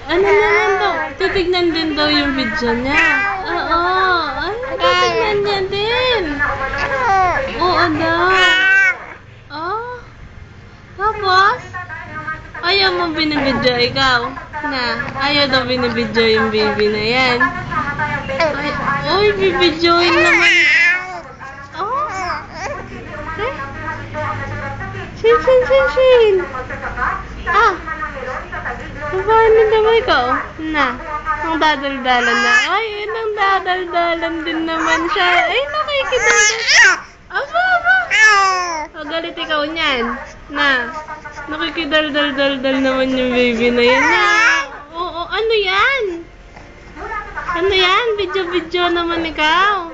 Ano naman daw? Titignan din daw yung video niya. Oo. Ano, titignan niya din. Oo daw. Oh. Tapos? Ayaw mo binibidyo ikaw? Na, ayaw daw binibidyo yung baby na yan. Ay, uy, bibidyoin naman. Oh. Eh? Shin. Ah. Paano daw ikaw? Na, ang dadaldalan na. Ay, ang dadaldalan din naman siya. Ay, nakikidaldal. Aba. Galit ikaw niyan. Na, nakikidaldal-daldal naman yung baby na yan. Na, oo, ano yan? Ano yan? Video naman ikaw.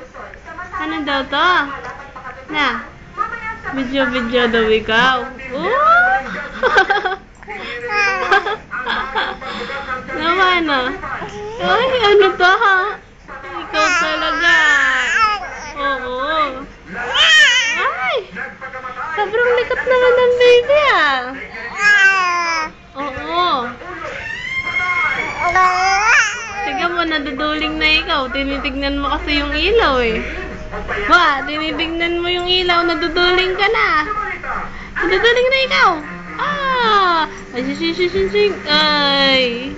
Ano daw to? Na, video daw ikaw. Oh! Naman ah. Ay, ano to ha? Ikaw talaga. Oo. Ay! Sobrang likat naman ng baby ah. Oo. Sige mo, naduduling na ikaw. Tinitignan mo kasi yung ilaw eh. Ba, tinitignan mo yung ilaw, naduduling ka na. Naduduling na ikaw. Ah! Ay, ay.